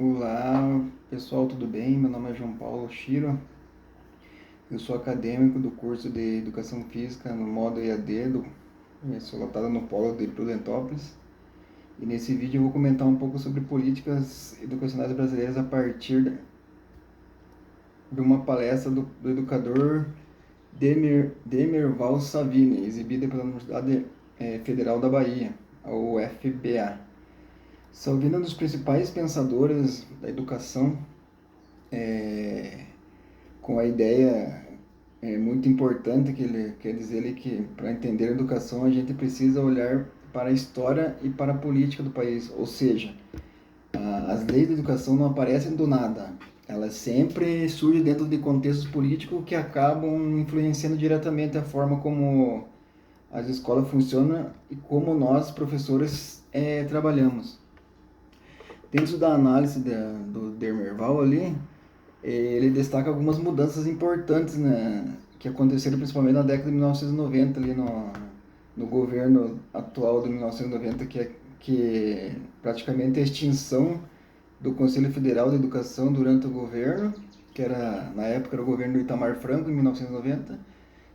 Olá, pessoal, tudo bem? Meu nome é João Paulo Shiro. Eu sou acadêmico do curso de Educação Física no modo EAD, sou lotado no Polo de Prudentópolis. E nesse vídeo eu vou comentar um pouco sobre políticas educacionais brasileiras a partir de uma palestra do educador Demerval Savini, exibida pela Universidade Federal da Bahia, a UFBA. Savini é um dos principais pensadores da educação, com a ideia muito importante que ele quer dizer ele que para entender a educação a gente precisa olhar para a história e para a política do país, ou seja, as leis da educação não aparecem do nada, elas sempre surgem dentro de contextos políticos que acabam influenciando diretamente a forma como as escolas funcionam e como nós, professores, trabalhamos. Dentro da análise do Demerval ali, ele destaca algumas mudanças importantes, né, que aconteceram principalmente na década de 1990, ali no governo atual de 1990, que praticamente a extinção do Conselho Federal de Educação durante o governo, que era, na época, era o governo do Itamar Franco, em 1990,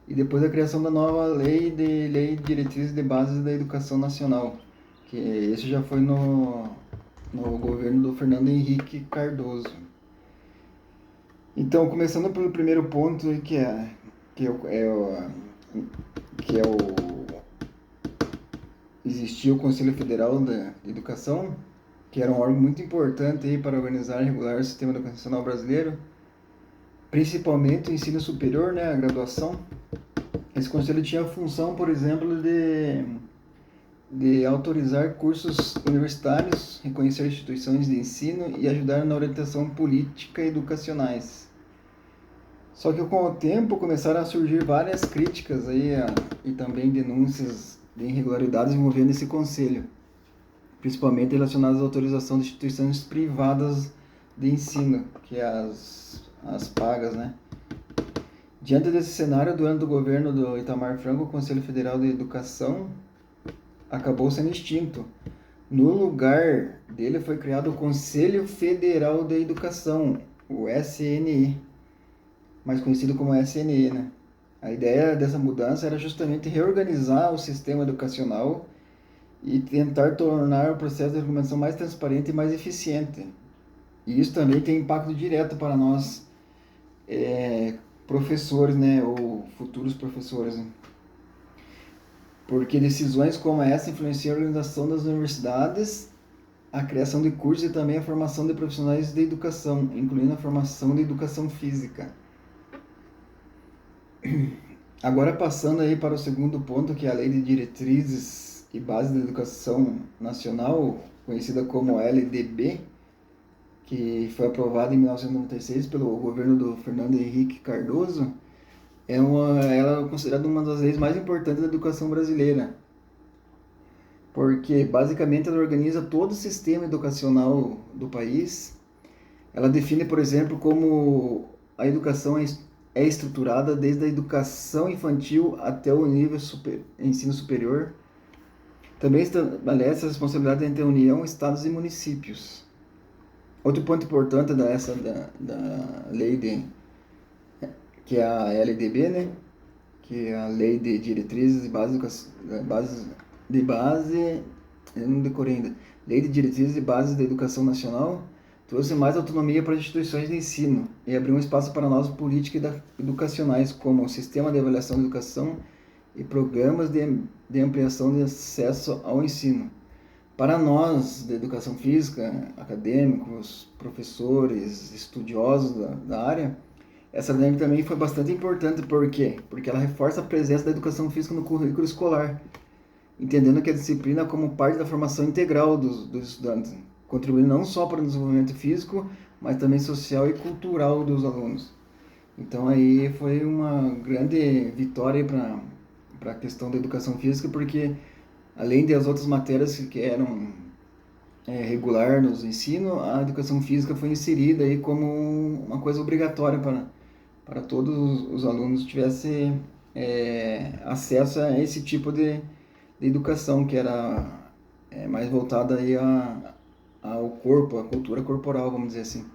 e depois a criação da nova Lei de Diretrizes de Bases da Educação Nacional, que esse já foi no governo do Fernando Henrique Cardoso. Então, começando pelo primeiro ponto, que é o existia o Conselho Federal de Educação, que era um órgão muito importante aí para organizar e regular o sistema educacional brasileiro, principalmente o ensino superior, né, a graduação. Esse conselho tinha a função, por exemplo, de autorizar cursos universitários, reconhecer instituições de ensino e ajudar na orientação política e educacionais. Só que com o tempo começaram a surgir várias críticas aí, e também denúncias de irregularidades envolvendo esse conselho, principalmente relacionadas à autorização de instituições privadas de ensino, que é as pagas, né? Diante desse cenário, durante o governo do Itamar Franco, o Conselho Federal de Educação acabou sendo extinto. No lugar dele foi criado o Conselho Federal de Educação, o SNE, mais conhecido como SNE, né? A ideia dessa mudança era justamente reorganizar o sistema educacional e tentar tornar o processo de regulamentação mais transparente e mais eficiente. E isso também tem impacto direto para nós, professores, né, ou futuros professores, né? Porque decisões como essa influenciam a organização das universidades, a criação de cursos e também a formação de profissionais de educação, incluindo a formação de educação física. Agora passando aí para o segundo ponto, que é a Lei de Diretrizes e Bases da Educação Nacional, conhecida como LDB, que foi aprovada em 1996 pelo governo do Fernando Henrique Cardoso. Ela é considerada uma das leis mais importantes da educação brasileira, porque basicamente ela organiza todo o sistema educacional do país. Ela define, por exemplo, como a educação é estruturada desde a educação infantil até o nível ensino superior. Também estabelece a responsabilidade entre a União, Estados e municípios. Outro ponto importante da lei que é a LDB, né? Que é a Lei de Diretrizes e eu não decorei ainda, Lei de Diretrizes e Bases da Educação Nacional, trouxe mais autonomia para as instituições de ensino e abriu um espaço para novas políticas educacionais, como o Sistema de Avaliação da Educação e programas de ampliação de acesso ao ensino. Para nós, da educação física, acadêmicos, professores, estudiosos da área, essa lei também foi bastante importante. Por quê? Porque ela reforça a presença da educação física no currículo escolar, entendendo que a disciplina como parte da formação integral dos estudantes, contribuindo não só para o desenvolvimento físico, mas também social e cultural dos alunos. Então aí foi uma grande vitória para a questão da educação física, porque além das outras matérias que eram regular nos ensino, a educação física foi inserida aí como uma coisa obrigatória para todos os alunos tivessem acesso a esse tipo de educação, que era mais voltada aí ao corpo, a cultura corporal, vamos dizer assim.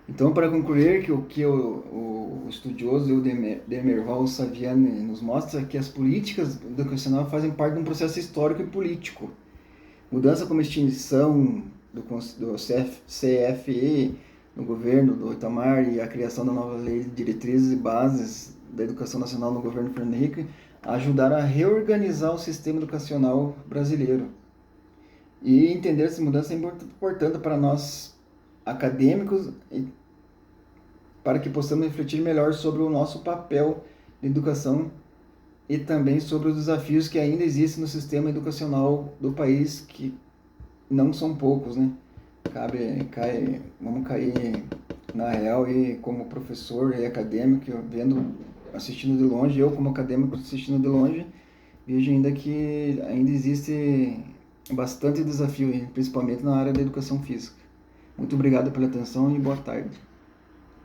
Então, para concluir, que o que o estudioso Demerval Saviani nos mostra é que as políticas educacionais fazem parte de um processo histórico e político. Mudança como extinção do CFE no governo do Itamar e a criação da nova lei de diretrizes e bases da educação nacional no governo Fernando Henrique ajudaram a reorganizar o sistema educacional brasileiro. E entender essa mudança é importante para nós acadêmicos, para que possamos refletir melhor sobre o nosso papel de educação e também sobre os desafios que ainda existem no sistema educacional do país, que não são poucos, né? Vamos cair na real e como professor e acadêmico, assistindo de longe, eu como acadêmico assistindo de longe, vejo ainda que ainda existe bastante desafio, principalmente na área da educação física. Muito obrigado pela atenção e boa tarde.